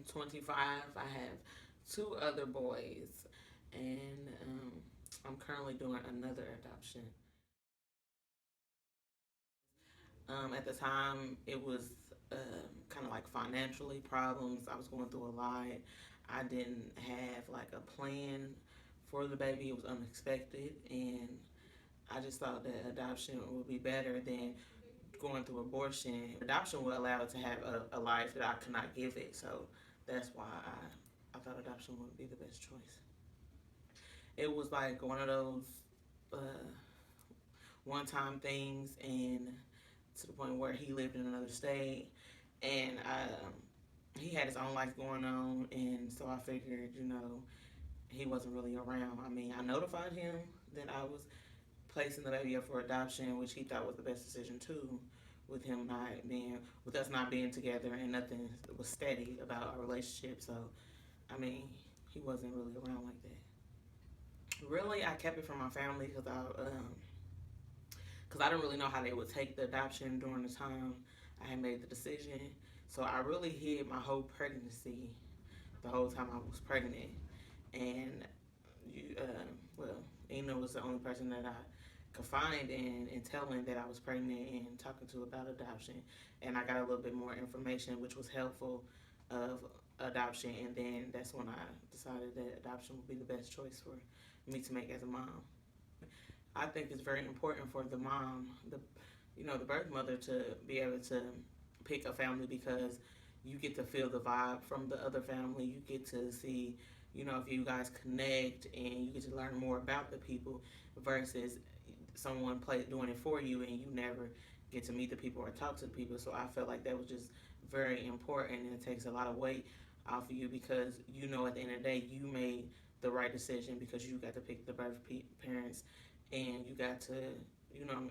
25. I have two other boys, and I'm currently doing another adoption. At the time, it was kind of like financially problems. I was going through a lot. I didn't have like a plan for the baby. It was unexpected, and I just thought that adoption would be better than going through abortion. Adoption would allow it to have a life that I could not give it. So that's why I thought adoption would be the best choice. It was like one of those uh, one time things, and to the point where he lived in another state, and he had his own life going on, and so I figured, he wasn't really around. I mean, I notified him that I was placing the baby up for adoption, which he thought was the best decision too, with us not being together, and nothing was steady about our relationship. So, I mean, he wasn't really around like that. Really, I kept it from my family because I didn't really know how they would take the adoption during the time I had made the decision. So I really hid my whole pregnancy the whole time I was pregnant. And well, Ina was the only person that I could find in telling that I was pregnant and talking to about adoption. And I got a little bit more information, which was helpful of adoption. And then that's when I decided that adoption would be the best choice for me to make as a mom. I think it's very important for the mom, the birth mother, to be able to pick a family because you get to feel the vibe from the other family. You get to see, if you guys connect, and you get to learn more about the people versus someone doing it for you and you never get to meet the people or talk to the people. So I felt like that was just very important, and it takes a lot of weight off of you because at the end of the day you made the right decision because you got to pick the parents, and you got to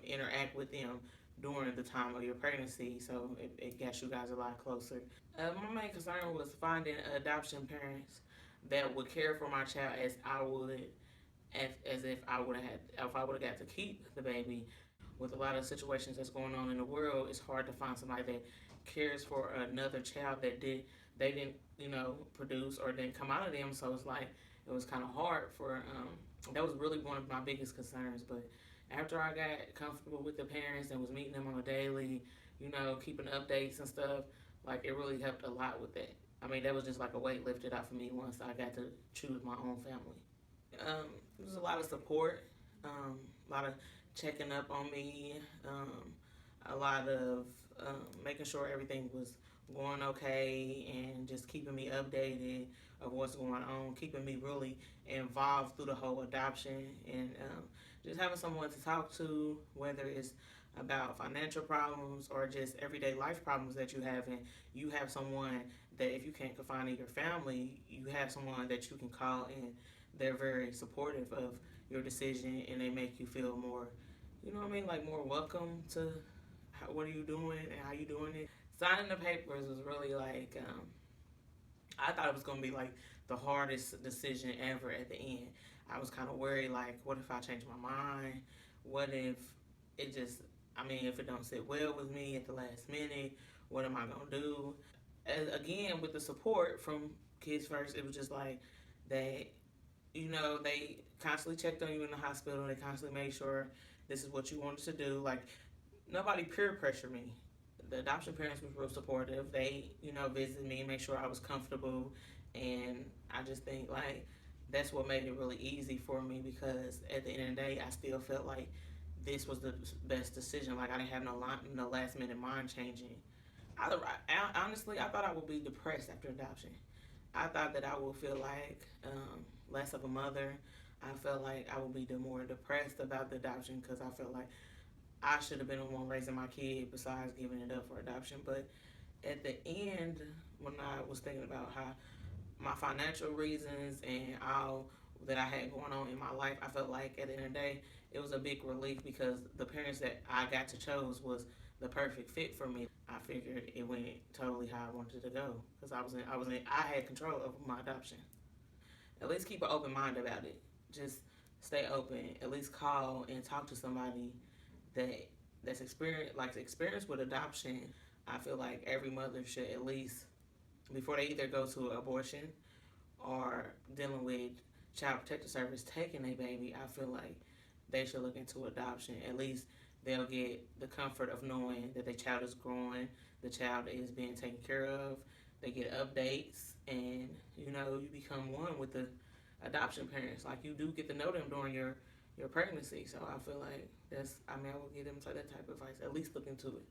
interact with them during the time of your pregnancy, so it got you guys a lot closer. My main concern was finding adoption parents that would care for my child as I would, as if I would have got to keep the baby. With a lot of situations that's going on in the world, it's hard to find somebody that cares for another child they didn't produce or didn't come out of them. So it's like it was kind of hard for that was really one of my biggest concerns. But after I got comfortable with the parents and was meeting them on a daily, keeping updates and stuff, like it really helped a lot with that. I mean, that was just like a weight lifted out for me once I got to choose my own family. Um, there was a lot of support, a lot of checking up on me, a lot of making sure everything was going okay, and just keeping me updated of what's going on, keeping me really involved through the whole adoption, and just having someone to talk to, whether it's about financial problems or just everyday life problems that you have, and you have someone that if you can't confide in your family, you have someone that you can call, and they're very supportive of your decision, and they make you feel more, like more welcome to what are you doing and how you doing it. Signing the papers was really like, I thought it was gonna be like the hardest decision ever at the end. I was kind of worried, like, what if I change my mind? What if it just, if it don't sit well with me at the last minute, what am I gonna do? Again, with the support from Kids First, it was just like they, they constantly checked on you in the hospital. They constantly made sure this is what you wanted to do. Like, nobody peer pressured me. The adoption parents was real supportive. They, visited me and made sure I was comfortable. And I just think, like, that's what made it really easy for me because at the end of the day, I still felt like this was the best decision. Like, I didn't have no last minute mind changing. Honestly, I thought I would be depressed after adoption. I thought that I would feel like less of a mother. I felt like I would be more depressed about the adoption because I felt like I should have been the one raising my kid besides giving it up for adoption. But at the end, when I was thinking about how my financial reasons and all that I had going on in my life, I felt like at the end of the day, it was a big relief because the parents that I got to choose was the perfect fit for me. I figured it went totally how I wanted it to go because I had control over my adoption. At least keep an open mind about it. Just stay open. At least call and talk to somebody that that's experienced with adoption. I feel like every mother should at least before they either go to abortion or dealing with child protective service taking a baby, I feel like they should look into adoption. At least they'll get the comfort of knowing that the child is growing, the child is being taken care of. They get updates, and you become one with the adoption parents. Like you do get to know them during your pregnancy. So I feel like I would give them that type of advice. At least look into it.